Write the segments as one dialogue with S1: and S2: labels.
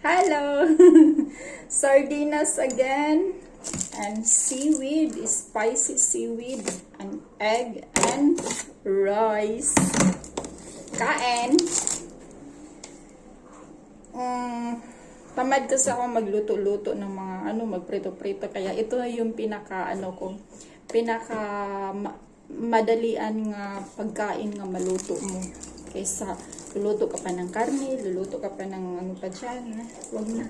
S1: Hello! Sardinas again. And seaweed, spicy seaweed. And egg and rice. Kain. Tamad kasi ako magluto-luto ng mga magprito-prito. Kaya ito yung pinaka madalian nga pagkain nga maluto mo. Kaysa luluto ka pa ng karne, luluto ka pa ng ano pa dyan. Huwag na.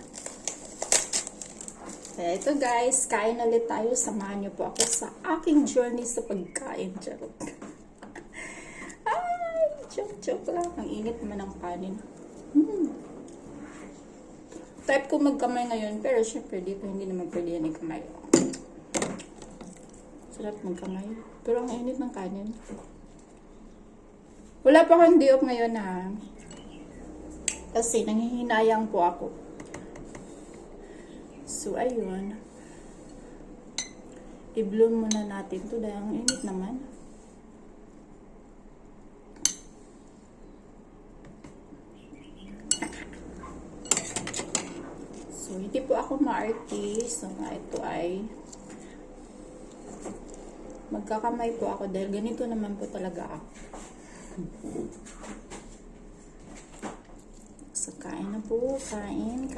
S1: Kaya ito guys, kain ulit tayo. Samahan niyo po ako sa aking journey sa pagkain. Charot. Ay, joke lang. Ang init naman ng kanin. Type ko magkamay ngayon, pero syempre dito hindi naman pwede yan ikamay. Sarap magkamay. Pero ang init ng kanin. Wala pa akong day off ngayon ha. Kasi nanghihinayang po ako. So ayun. I-bloom muna natin ito dahil ang init naman. So hindi po ako ma-artist. So ito ay magkakamay po ako dahil ganito naman po talaga ako. So, kain na po. Kain.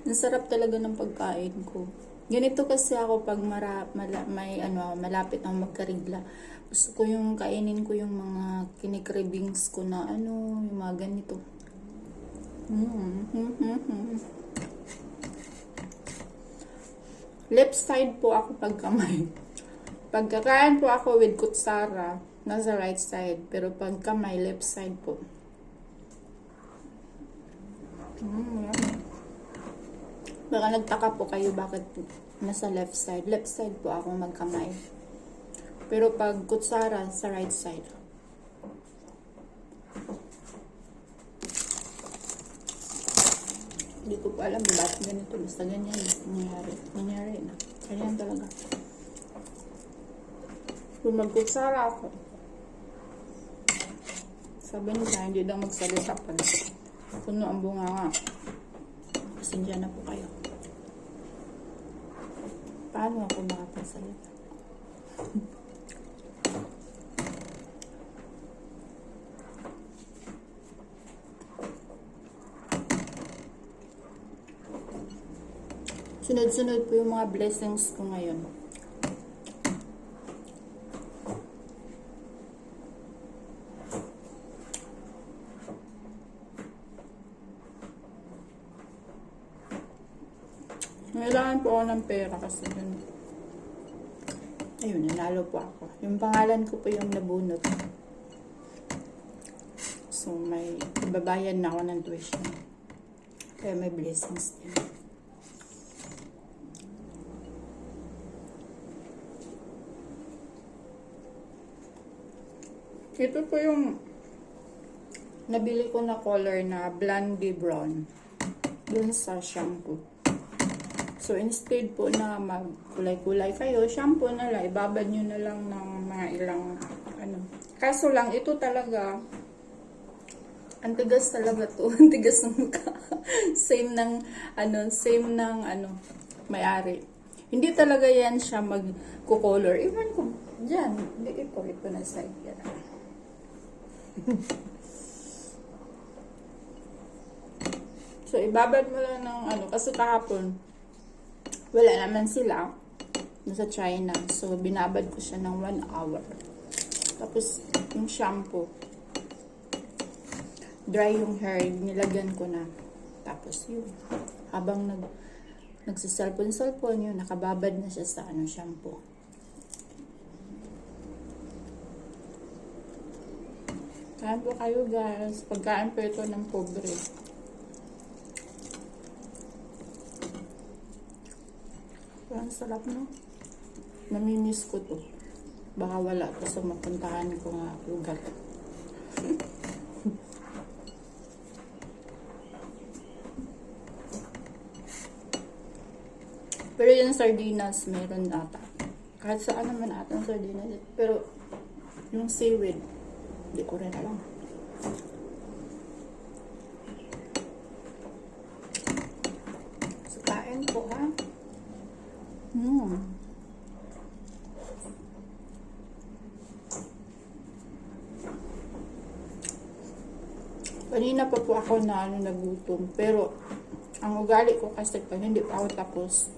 S1: Ang sarap talaga ng pagkain ko. Ganito kasi ako pag malapit na magkarigla. Gusto ko yung kainin ko yung mga kinikravings ko na yung mga ganito. Left side po ako pagkamay. Pagkakain po ako with kutsara, nasa right side. Pero pag kamay, left side po. Baka nagtaka po kayo bakit nasa left side. Left side po ako magkamay. Pero pag kutsara, sa right side. Hindi ko pa alam bakit ganito. Basta ganyan. Nangyari na. Ganyan talaga. Kung magkutsara ako, sabi nila, hindi daw magsalita pa. Puno ang bunga nga. Pasensya na po kayo. Paano ako makapagsalita? Sunod-sunod po yung mga blessings ko ngayon. Kailangan po ako ng pera kasi yun. Ayun, nanalo po ako. Yung pangalan ko po yung nabunot. So, may ibabayan na ako ng tuition. Kaya may blessings din. Ito po yung nabili ko na color na Blondie Brown. Dun sa shampoo. So, instead po na magkulay-kulay kayo, shampoo na lang, ibabad nyo na lang ng mga ilang, Kaso lang, ito talaga, ang tigas talaga to. Ang tigas ng mukha. Same ng, may-ari. Hindi talaga yan siya magkukolor. Iwan ko, dyan. Hindi, ito na side. Yan. So, ibabad mo lang ng, kasi kahapon, wala naman sila nasa China. So, binabad ko siya ng 1 hour. Tapos, yung shampoo. Dry yung hair. Nilagyan ko na. Tapos, yun. Habang nagsiselfon yun, nakababad na siya sa shampoo. Kain po kayo guys. Pagkain po ito ng pobre. Ang sarap, no? Namimiss ko to. Baka wala to sa mapuntahan ko nga lugar. Pero yung sardinas, meron ata. Kahit saan naman ata ang sardinas. Pero yung seaweed, hindi ko rin alam. Kain po, ha? Mm. Kanina pa po ako na nagutom. Pero, ang ugali ko kasi pag hindi pa ako tapos,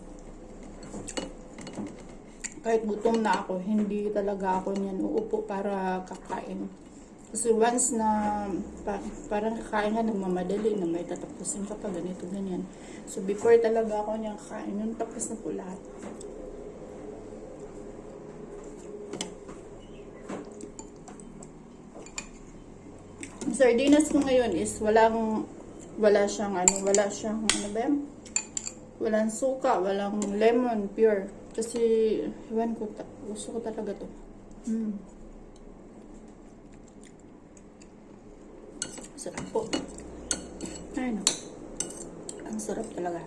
S1: kahit gutom na ako, hindi talaga ako niyan uupo para kakain. Kasi once na parang kakain nga, nagmamadali na may tatapusin ka pa, ganito, ganyan. So, before talaga ako niyang kakain, yung tapos na po lahat. Ang sardinas ko ngayon is wala siyang ano ba yan? Walang suka, walang lemon, pure. Kasi, iwan ko, gusto ko talaga to. Sarap po. Ay, no. Ang sarap talaga.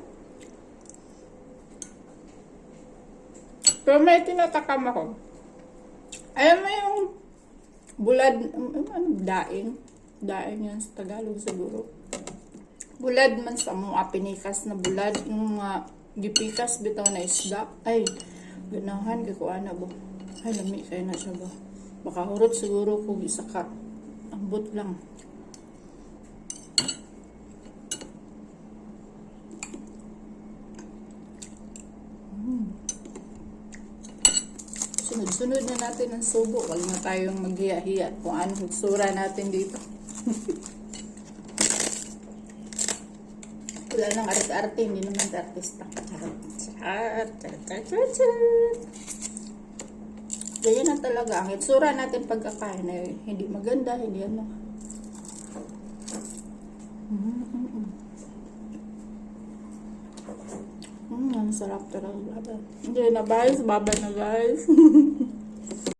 S1: Pero may tinatakam ako. Alam mo yung bulad, daing. Daing yan sa Tagalog siguro. Bulad man sa mga pinikas na bulad. Yung gipikas bitaw na isda. Ay, ganahan kay ko ana ba. Ay, lami kayo na siya ba. Baka hurot siguro kung isa ka. Ambot lang. Sunod-sunod na natin ang subo. Huwag na tayong maghiya-hiya kung anong hugsura natin dito. Wala nang arte-arte, hindi naman artista. Charot. Ganyan na talaga. Ang itsura natin pagkakain ay hindi maganda, hindi ano. Ang sarap talaga. Hindi na guys, baba na guys.